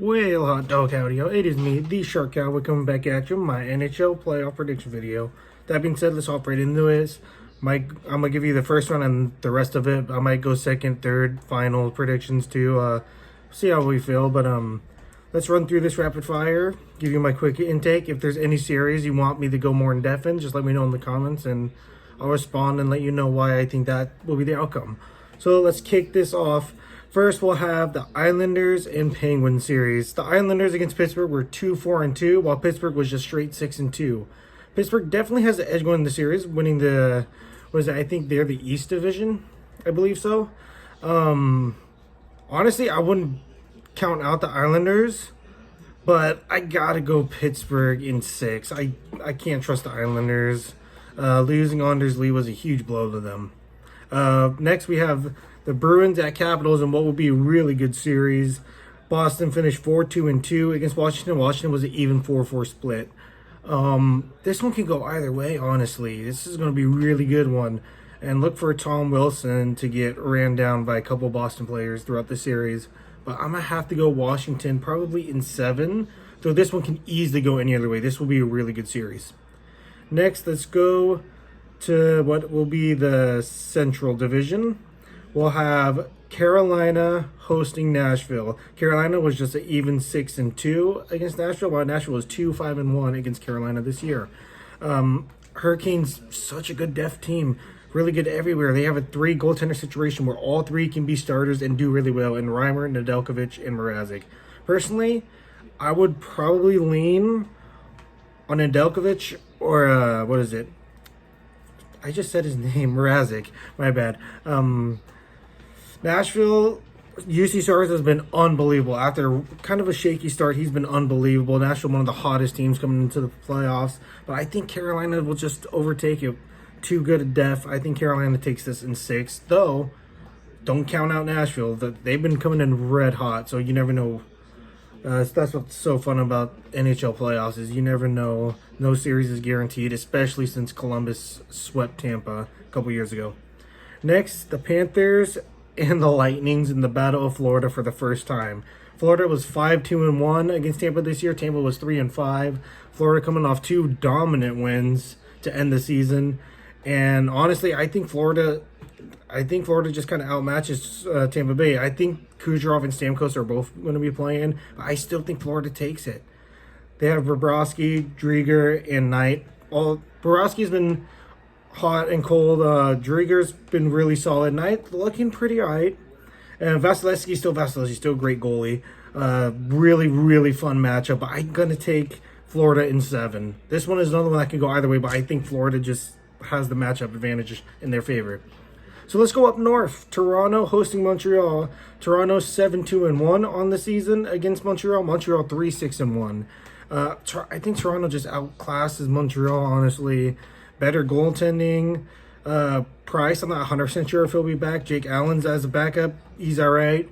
Well, hot dog howdy, yo. It is me, the Shark Cowboy, coming back at you with my NHL playoff prediction video. That being said, let's hop right into it. I'm gonna give you the first one and the rest of it. I might go second, third, final predictions too. See how we feel. But let's run through this rapid fire. Give you my quick intake. If there's any series you want me to go more in depth in, just let me know in the comments, and I'll respond and let you know why I think that will be the outcome. So let's kick this off. First, we'll have the Islanders and Penguins series. The Islanders against Pittsburgh were 2-4-2, while Pittsburgh was just straight 6-2. Pittsburgh definitely has the edge going in the series, winning the, I think they're the East Division, I believe so. Honestly, I wouldn't count out the Islanders, but I gotta go Pittsburgh in 6. I can't trust the Islanders. Losing Anders Lee was a huge blow to them. Next, we have the Bruins at Capitals in what will be a really good series. Boston finished 4-2-2 against Washington. Washington was an even 4-4 split. This one can go either way, honestly. This is going to be a really good one. And look for Tom Wilson to get ran down by a couple Boston players throughout the series. But I'm going to have to go Washington probably in 7. So this one can easily go any other way. This will be a really good series. Next, let's go to what will be the Central Division. We'll have Carolina hosting Nashville. Carolina was just an even 6-2 against Nashville, while Nashville was 2-5-1 against Carolina this year. Hurricanes, such a good depth team, really good everywhere. They have a 3 goaltender situation where all 3 can be starters and do really well in Reimer, Nedeljkovic, and Mrazek. Personally, I would probably lean on Nedeljkovic or what is it? I just said his name, Mrazek. My bad. Nashville, UC Saros has been unbelievable. After kind of a shaky start, he's been unbelievable. Nashville, one of the hottest teams coming into the playoffs. But I think Carolina will just overtake it. Too good at depth. I think Carolina takes this in 6. Though, don't count out Nashville. They've been coming in red hot, so you never know. That's what's so fun about NHL playoffs is you never know. No series is guaranteed, especially since Columbus swept Tampa a couple years ago. Next, the Panthers and the Lightnings in the Battle of Florida for the first time. Florida was 5-2-1 against Tampa this year. Tampa was 3-5. Florida coming off 2 dominant wins to end the season. And honestly, I think Florida just kind of outmatches Tampa Bay. I think Kucherov and Stamkos are both going to be playing. But I still think Florida takes it. They have Bobrovsky, Drieger, and Knight. Bobrovsky's been hot and cold. Drieger's been really solid. Knight looking pretty alright. And Vasilevsky's still Vasilevsky, still a great goalie. Really, really fun matchup. But I'm going to take Florida in 7. This one is another one that can go either way, but I think Florida just has the matchup advantage in their favor. So let's go up north. Toronto hosting Montreal. Toronto 7-2-1 on the season against Montreal. Montreal 3-6-1. I think Toronto just outclasses Montreal, honestly. Better goaltending. Price, I'm not 100% sure if he'll be back. Jake Allen's as a backup. He's all right.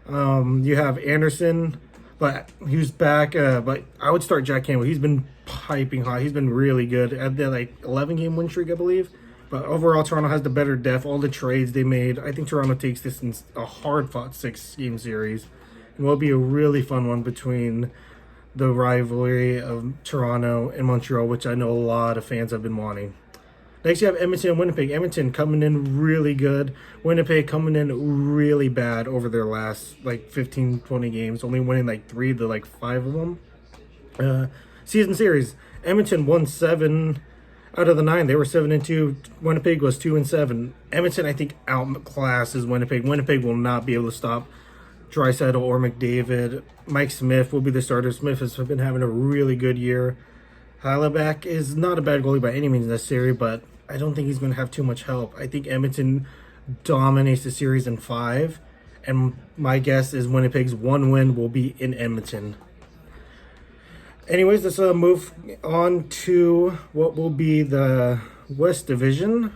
You have Anderson, but he's back. But I would start Jack Campbell. He's been piping hot. He's been really good at the 11-game win streak, I believe. But overall, Toronto has the better depth. All the trades they made. I think Toronto takes this in a hard-fought 6-game series. It will be a really fun one between the rivalry of Toronto and Montreal, which I know a lot of fans have been wanting. Next, you have Edmonton and Winnipeg. Edmonton coming in really good. Winnipeg coming in really bad over their last 15, 20 games, only winning 3 to 5 of them. Season series, Edmonton won 7 out of the 9. They were 7-2. Winnipeg was 2-7. Edmonton, I think, outclasses Winnipeg. Winnipeg will not be able to stop Draisaitl or McDavid. Mike Smith will be the starter. Smith has been having a really good year. Halleback is not a bad goalie by any means necessary, but I don't think he's going to have too much help. I think Edmonton dominates the series in 5, and my guess is Winnipeg's 1 win will be in Edmonton. Anyways, let's move on to what will be the West Division.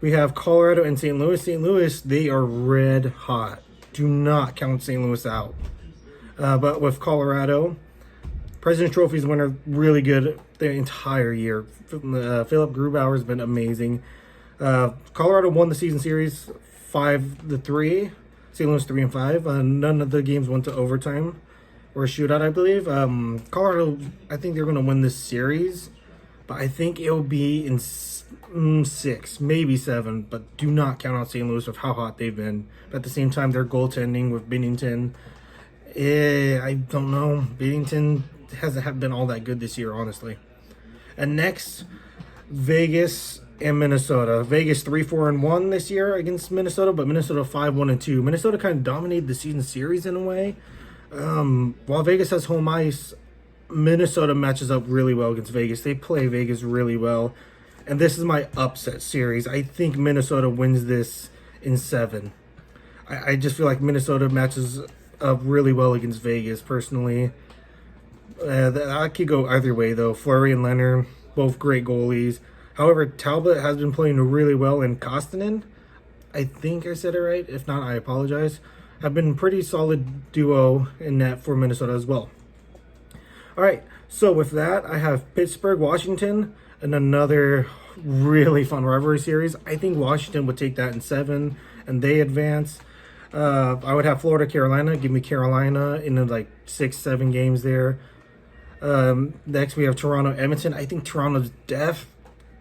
We have Colorado and St. Louis. St. Louis, they are red hot. Do not count St. Louis out. But with Colorado, President's Trophy's winner, really good the entire year. Philip Grubauer has been amazing. Colorado won the season series 5-3. St. Louis 3-5. None of the games went to overtime. or a shootout, I believe. Colorado, I think they're going to win this series, but I think it'll be in 6, maybe 7. But do not count out St. Louis with how hot they've been. But at the same time, their goaltending with Binnington, I don't know. Binnington hasn't been all that good this year, honestly. And next, Vegas and Minnesota. Vegas 3-4-1 this year against Minnesota, but Minnesota 5-1-2. Minnesota kind of dominated the season series in a way. While Vegas has home ice, Minnesota matches up really well against Vegas. They play Vegas really well. And this is my upset series. I think Minnesota wins this in 7. I just feel like Minnesota matches up really well against Vegas, personally. I could go either way, though. Fleury and Leonard, both great goalies. However, Talbot has been playing really well, and Koskinen, I think I said it right. If not, I apologize. Have been pretty solid duo in net for Minnesota as well. All right, so with that, I have Pittsburgh, Washington, and another really fun rivalry series. I think Washington would take that in 7, and they advance. I would have Florida, Carolina. Give me Carolina in the 6-7 games there. Next, we have Toronto, Edmonton. I think Toronto's depth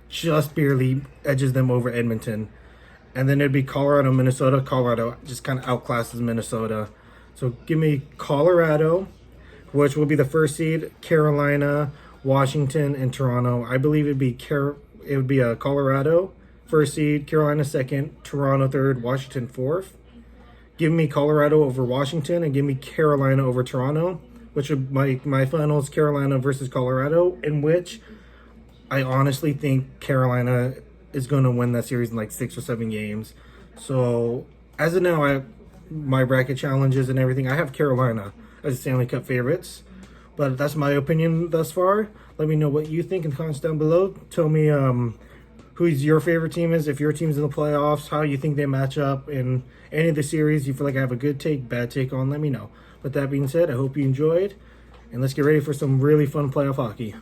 just barely edges them over Edmonton. And then it'd be Colorado, Minnesota. Colorado just kind of outclasses Minnesota. So give me Colorado, which will be the first seed, Carolina, Washington, and Toronto. I believe it'd be Colorado first seed, Carolina second, Toronto third, Washington fourth. Give me Colorado over Washington, and give me Carolina over Toronto, which would my finals, Carolina versus Colorado, in which I honestly think Carolina is going to win that series in 6 or 7 games. So as of now, my bracket challenges and everything, I have Carolina as Stanley Cup favorites. But that's my opinion thus far. Let me know what you think in the comments down below. Tell me who's your favorite team is, if your team's in the playoffs, how you think they match up in any of the series. You feel like I have a good take, bad take on, let me know. With that being said, I hope you enjoyed, and let's get ready for some really fun playoff hockey.